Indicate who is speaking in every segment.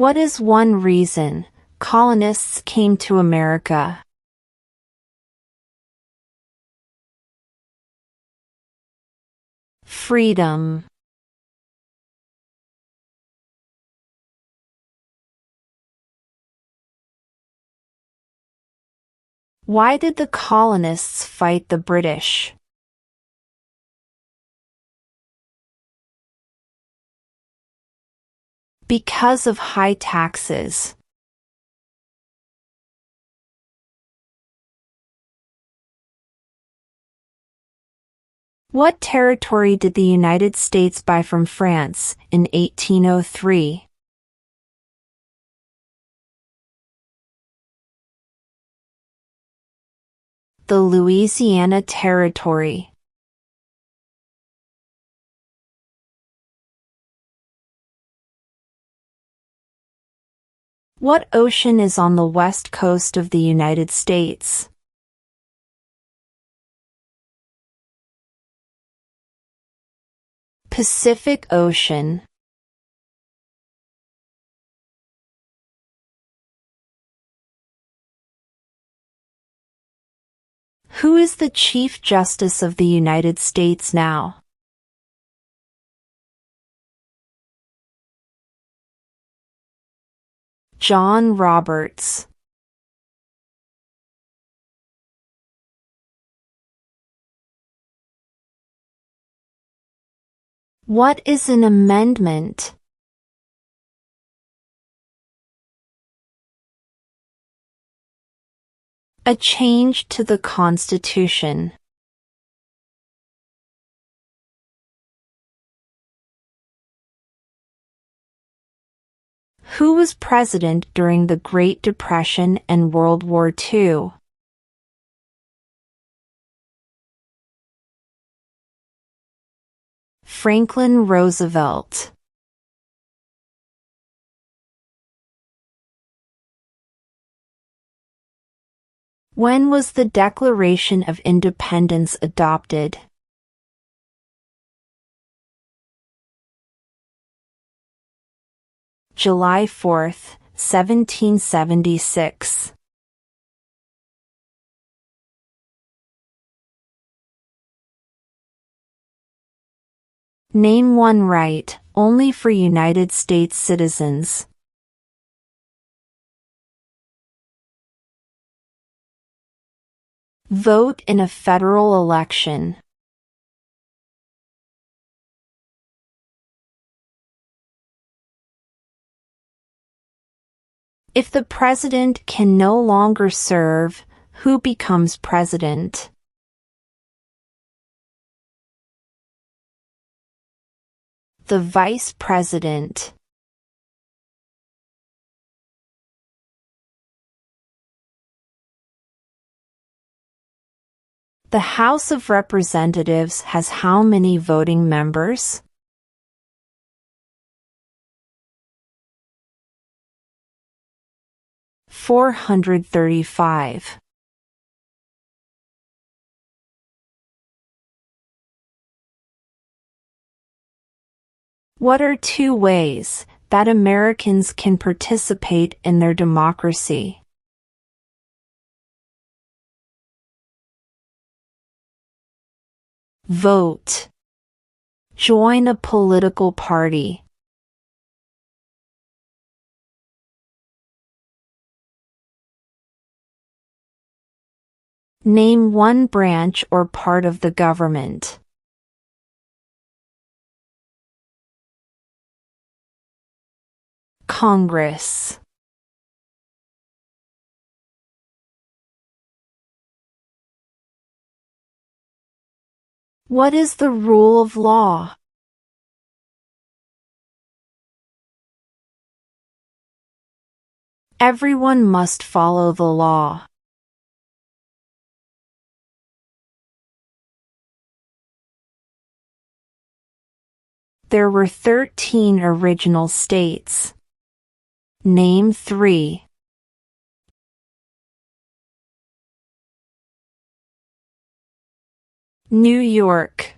Speaker 1: What is one reason colonists came to America? Freedom. Why did the colonists fight the British? Because of high taxes. What territory did the United States buy from France in 1803? The Louisiana Territory. What ocean is on the west coast of the United States? Pacific Ocean. Who is the Chief Justice of the United States now? John Roberts. What is an amendment? A change to the Constitution. Who was president during the Great Depression and World War II? Franklin Roosevelt. When was the Declaration of Independence adopted? July 4, 1776. Name one right, only for United States citizens. Vote in a federal election. If the president can no longer serve, who becomes president? The vice president. The House of Representatives has how many voting members? $435. What are two ways that Americans can participate in their democracy? Vote. Join a political party. Name one branch or part of the government. Congress. What is the rule of law? Everyone must follow the law. There were 13 original states. Name 3. New York,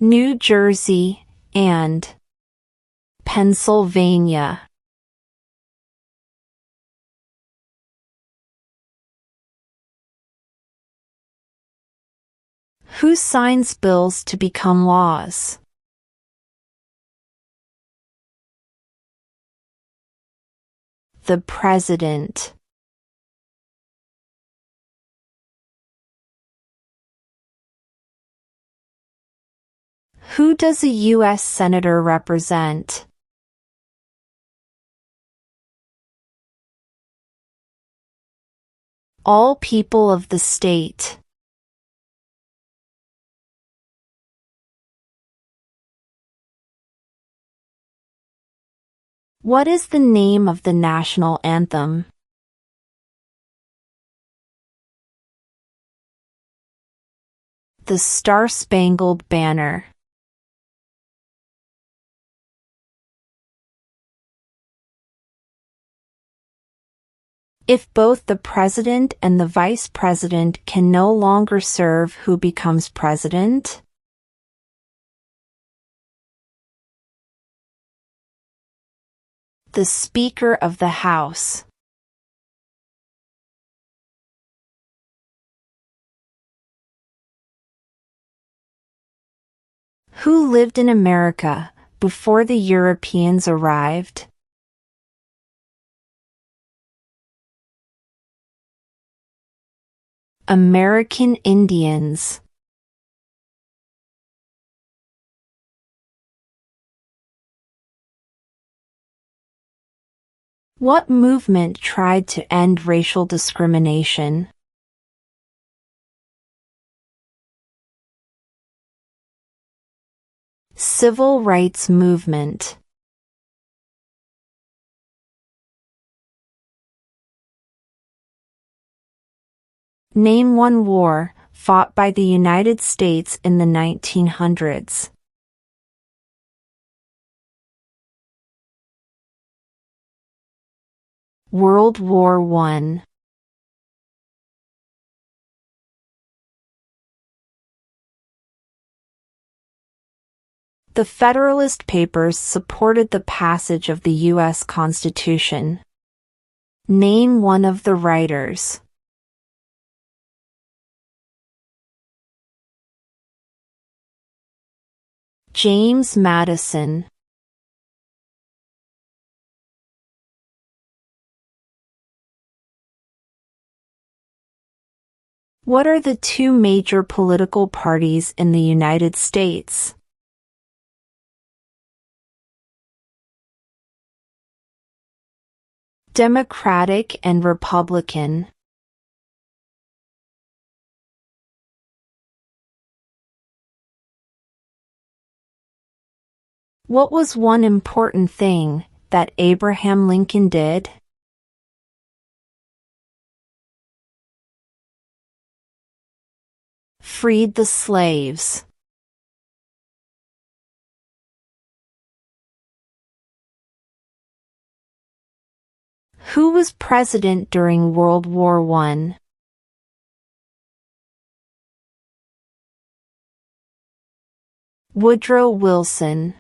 Speaker 1: New Jersey, and Pennsylvania. Who signs bills to become laws? The President. Who does a U.S. Senator represent? All people of the state. What is the name of the national anthem? The Star-Spangled Banner. If both the president and the vice president can no longer serve, who becomes president? The Speaker of the House. Who lived in America before the Europeans arrived? American Indians. What movement tried to end racial discrimination? Civil rights movement. Name one war fought by the United States in the 1900s. World War I. The Federalist Papers supported the passage of the U.S. Constitution. Name one of the writers. James Madison. What are the two major political parties in the United States? Democratic and Republican. What was one important thing that Abraham Lincoln did? Freed the slaves. Who was president during World War I? Woodrow Wilson.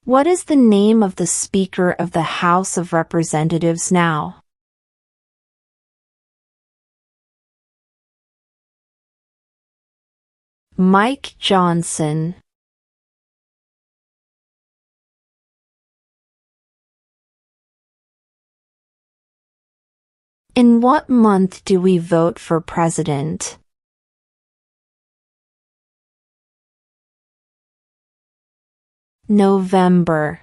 Speaker 1: What is the name of the Speaker of the House of Representatives now? Mike Johnson. In what month do we vote for president? November.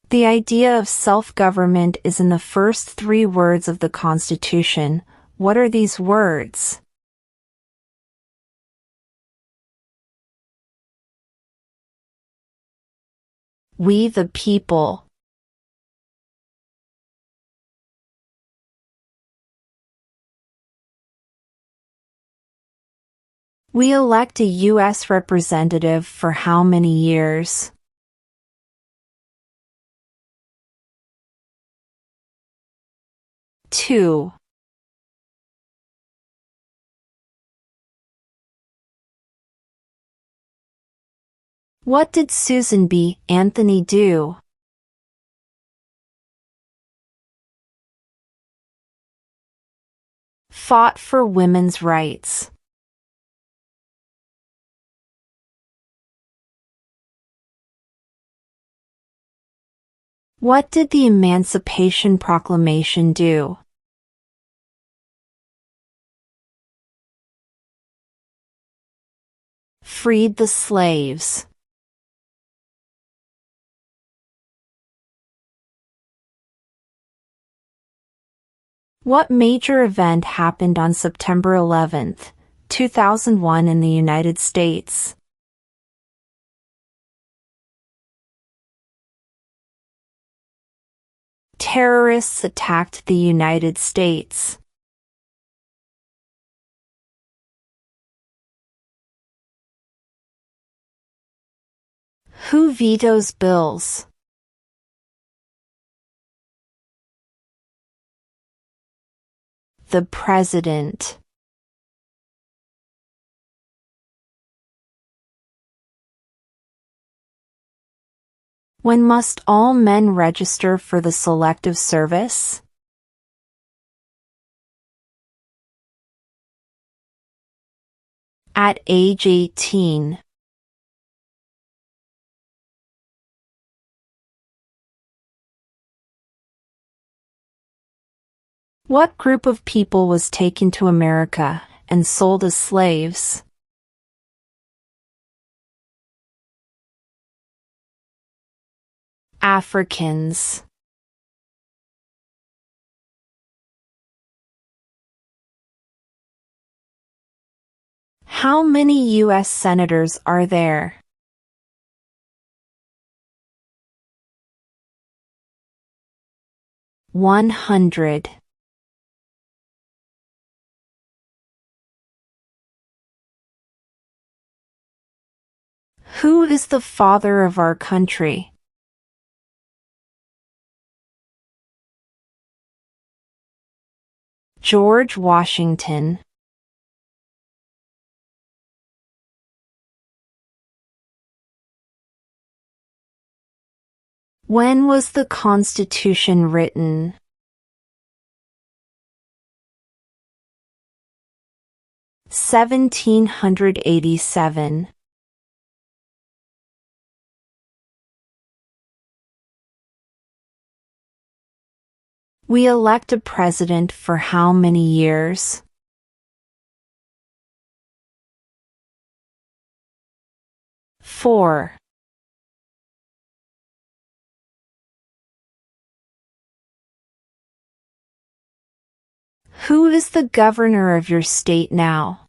Speaker 1: The idea of self-government is in the first three words of the Constitution. What are these words? We the people. We elect a U.S. representative for how many years? 2. What did Susan B. Anthony do? Fought for women's rights. What did the Emancipation Proclamation do? Freed the slaves. What major event happened on September 11, 2001 in the United States? Terrorists attacked the United States. Who vetoes bills? The President. When must all men register for the Selective Service? At age 18. What group of people was taken to America and sold as slaves? Africans. How many U.S. senators are there? "100." Who is the father of our country? George Washington. When was the Constitution written? "1787." We elect a president for how many years? 4. Who is the governor of your state now?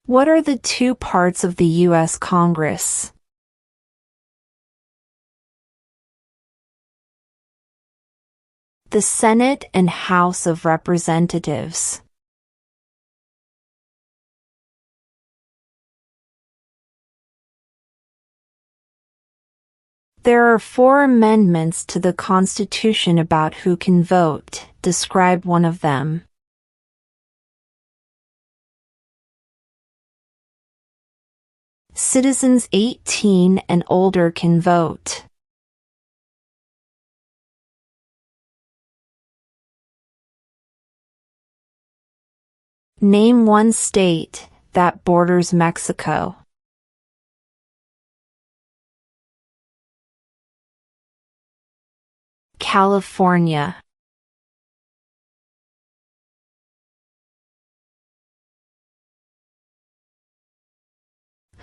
Speaker 1: What are the two parts of the U.S. Congress? The Senate and House of Representatives. There are 4 amendments to the Constitution about who can vote. Describe one of them. Citizens 18 and older can vote. Name one state that borders Mexico. California.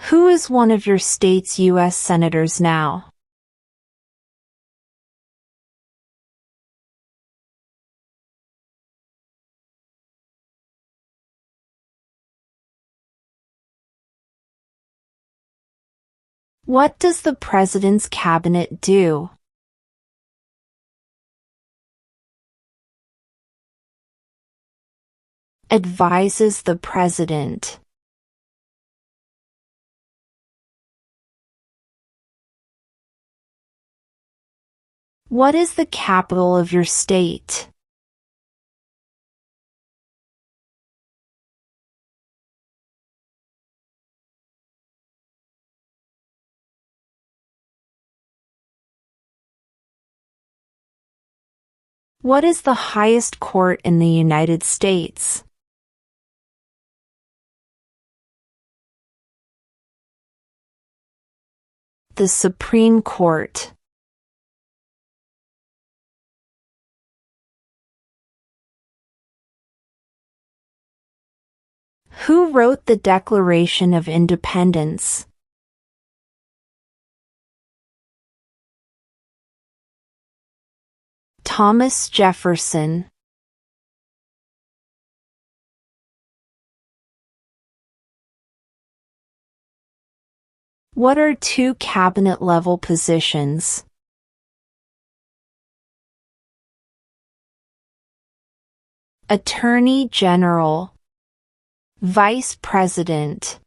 Speaker 1: Who is one of your state's U.S. senators now? What does the President's cabinet do? Advises the President. What is the capital of your state? What is the highest court in the United States? The Supreme Court. Who wrote the Declaration of Independence? Thomas Jefferson. What are two cabinet-level positions? Attorney General. Vice President.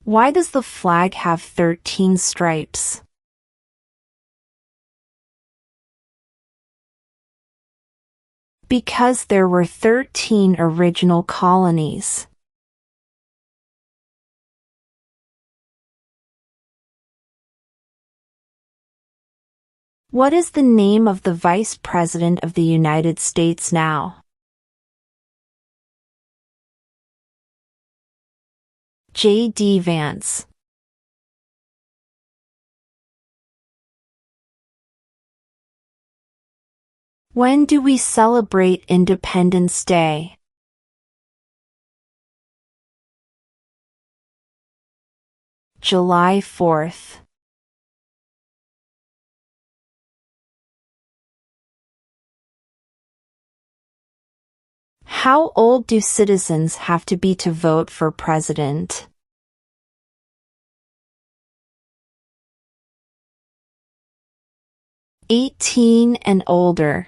Speaker 1: Why does the flag have 13 stripes? Because there were 13 original colonies. What is the name of the Vice President of the United States now? J.D. Vance. When do we celebrate Independence Day? July 4th. How old do citizens have to be to vote for president? 18 and older.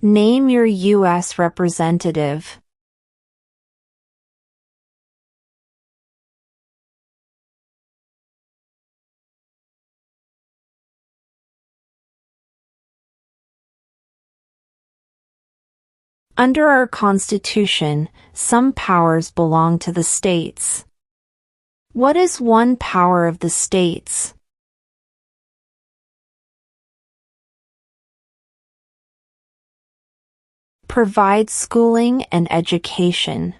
Speaker 1: Name your U.S. representative. Under our Constitution, some powers belong to the states. What is one power of the states? Provide schooling and education.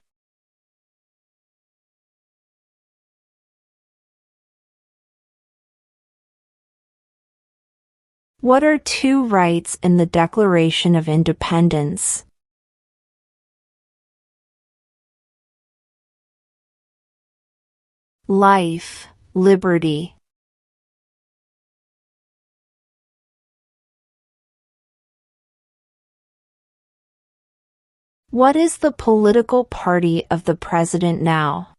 Speaker 1: What are two rights in the Declaration of Independence? Life, liberty. What is the political party of the president now?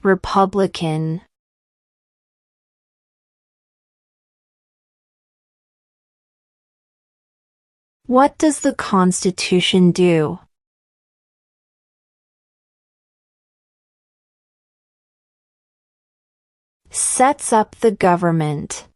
Speaker 1: Republican. What does the Constitution do? Sets up the government.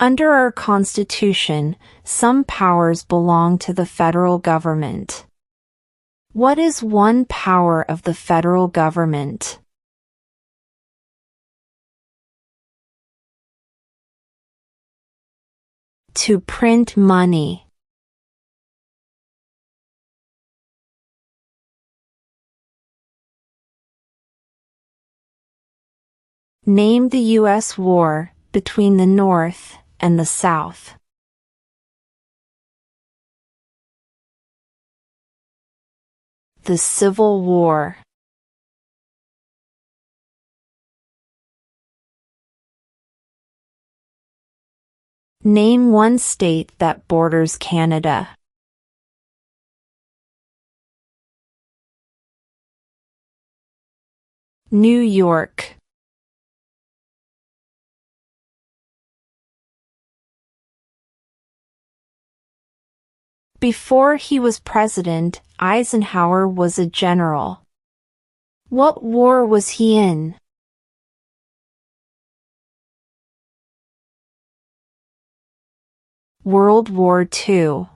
Speaker 1: Under our Constitution, some powers belong to the federal government. What is one power of the federal government? To print money. Name the U.S. war between the North and the South. The Civil War. Name one state that borders Canada. New York. Before he was president, Eisenhower was a general. What war was he in? World War II.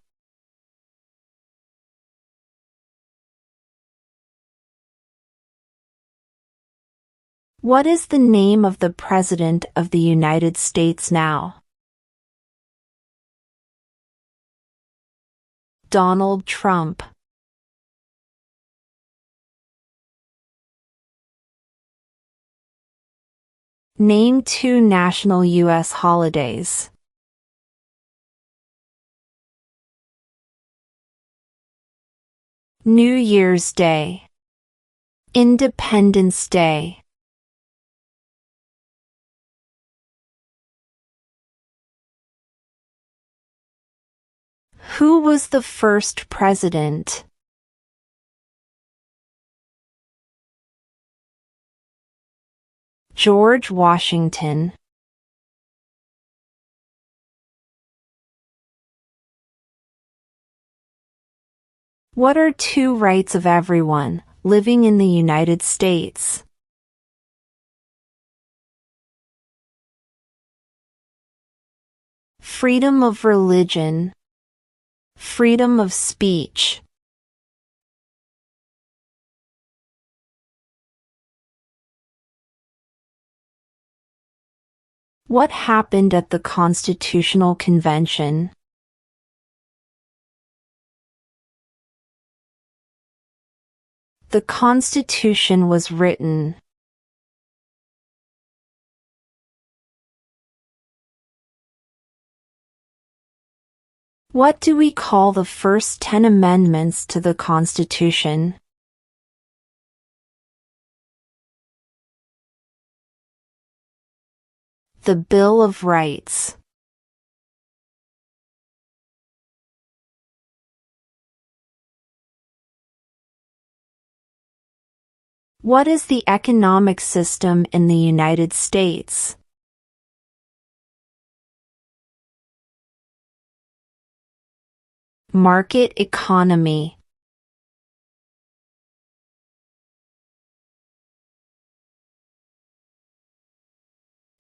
Speaker 1: What is the name of the President of the United States now? Donald Trump. Name 2 national U.S. holidays. New Year's Day. Independence Day. Who was the first president? George Washington. What are 2 rights of everyone living in the United States? Freedom of religion. Freedom of speech. What happened at the Constitutional Convention? The Constitution was written. What do we call the first 10 amendments to the Constitution? The Bill of Rights. What is the economic system in the United States? Market economy.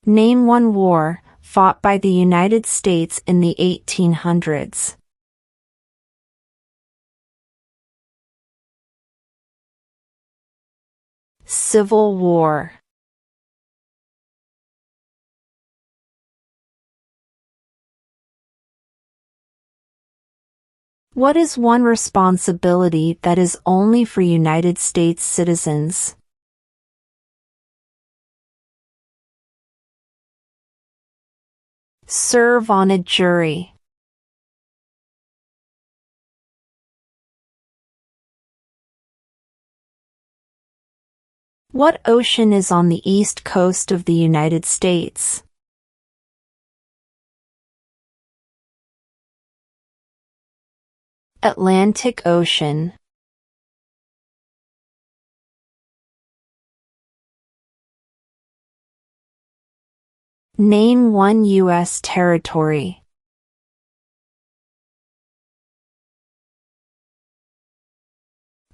Speaker 1: Name 1 war fought by the United States in the 1800s. Civil War. What is one responsibility that is only for United States citizens? Serve on a jury. What ocean is on the east coast of the United States? Atlantic Ocean. Name 1 U.S. territory.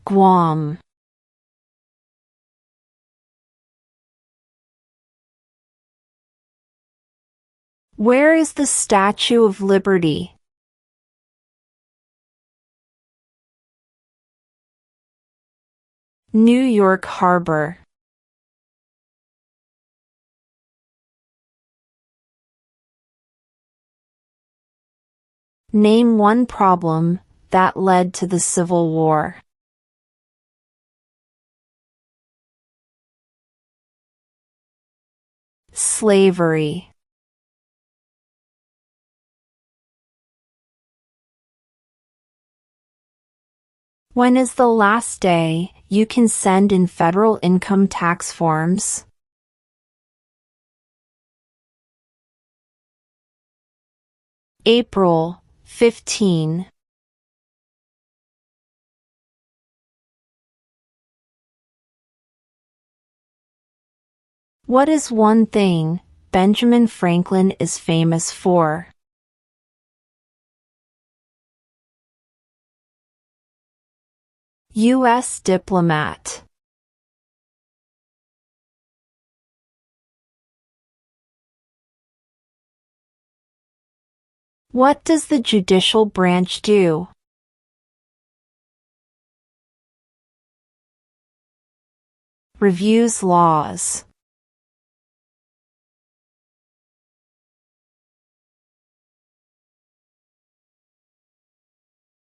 Speaker 1: Guam. Where is the Statue of Liberty? New York Harbor. Name 1 problem that led to the Civil War. Slavery. When is the last day you can send in federal income tax forms? April 15. What is one thing Benjamin Franklin is famous for? U.S. diplomat. What does the judicial branch do? Reviews laws.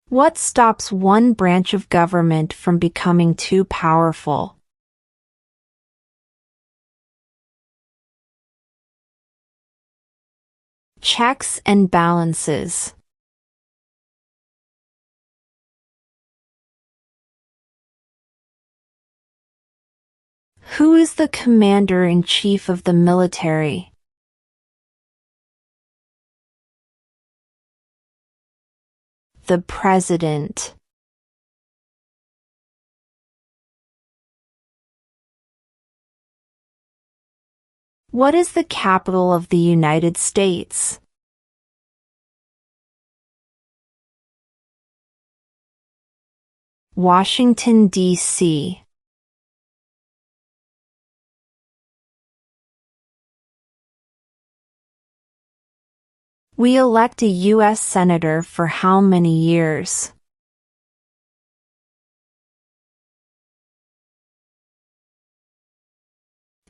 Speaker 1: What stops one branch of government from becoming too powerful? Checks and balances. Who is the commander-in-chief of the military? The president. What is the capital of the United States? Washington, D.C. We elect a U.S. Senator for how many years?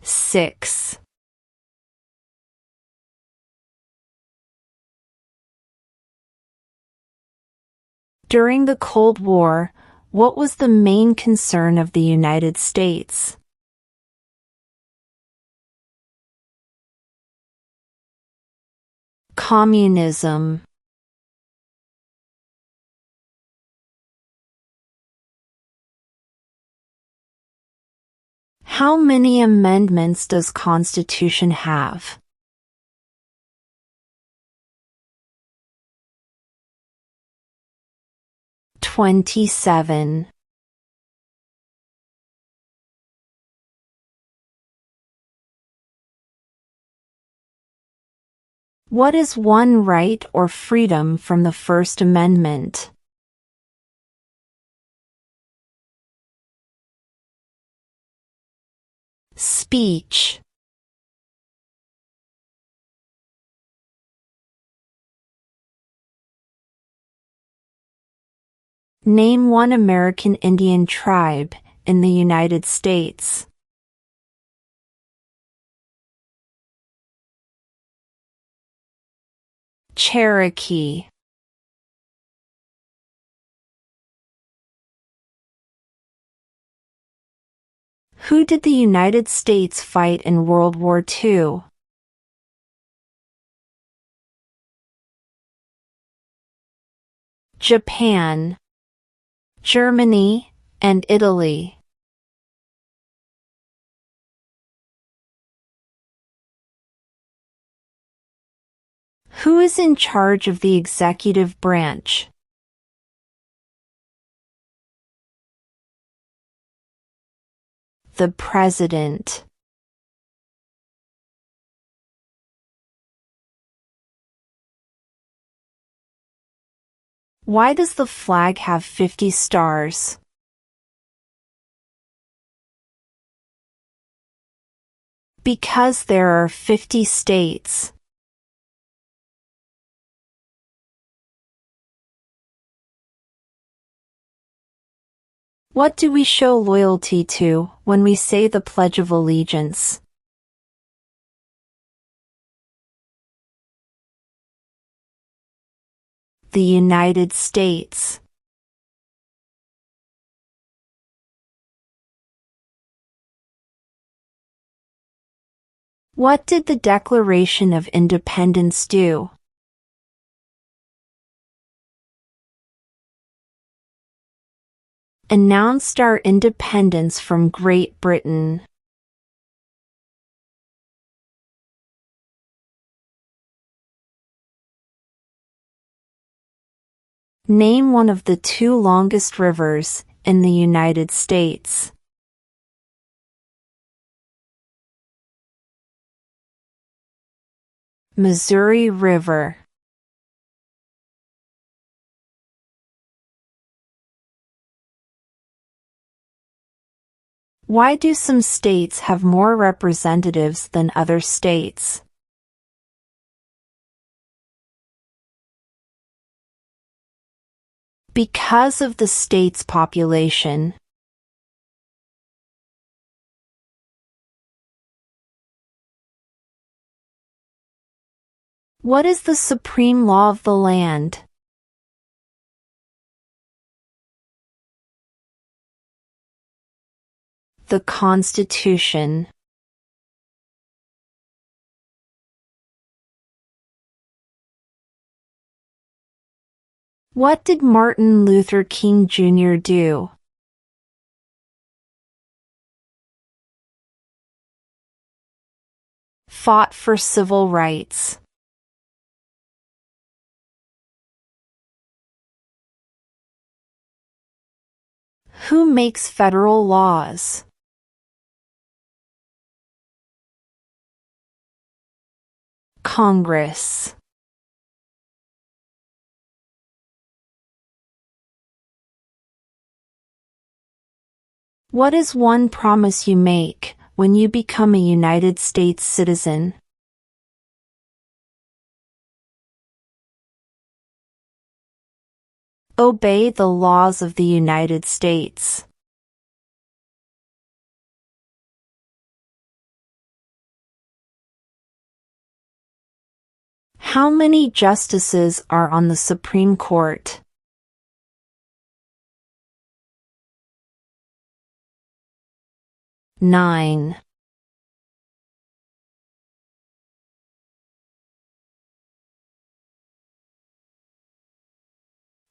Speaker 1: 6. During the Cold War, what was the main concern of the United States? Communism. How many amendments does Constitution have? 27. What is one right or freedom from the First Amendment? Speech. Name one American Indian tribe in the United States. Cherokee. Who did the United States fight in World War II? Japan, Germany, and Italy. Who is in charge of the executive branch? The President. Why does the flag have 50 stars? Because there are 50 states. What do we show loyalty to when we say the Pledge of Allegiance? The United States. What did the Declaration of Independence do? Announced our independence from Great Britain. Name one of the 2 longest rivers in the United States. Missouri River. Why do some states have more representatives than other states? Because of the state's population. What is the supreme law of the land? The Constitution. What did Martin Luther King Jr. do? Fought for civil rights. Who makes federal laws? Congress. What is one promise you make when you become a United States citizen? Obey the laws of the United States. How many justices are on the Supreme Court? 9.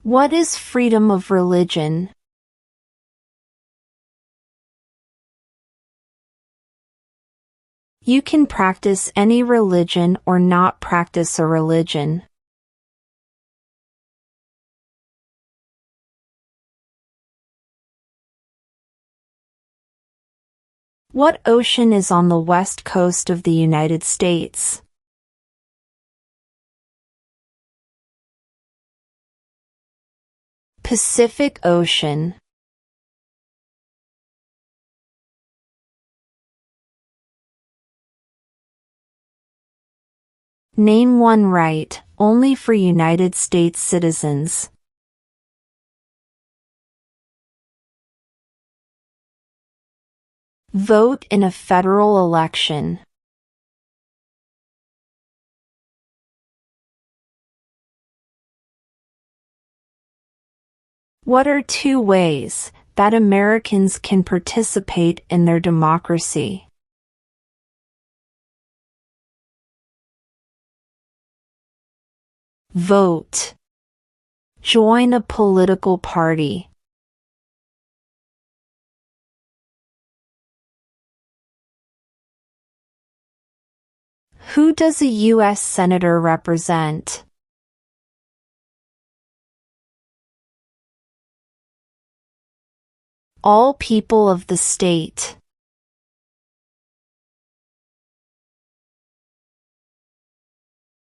Speaker 1: What is freedom of religion? You can practice any religion or not practice a religion. What ocean is on the west coast of the United States? Pacific Ocean. Name one right, only for United States citizens. Vote in a federal election. What are 2 ways that Americans can participate in their democracy? Vote. Join a political party. Who does a U.S. Senator represent? All people of the state.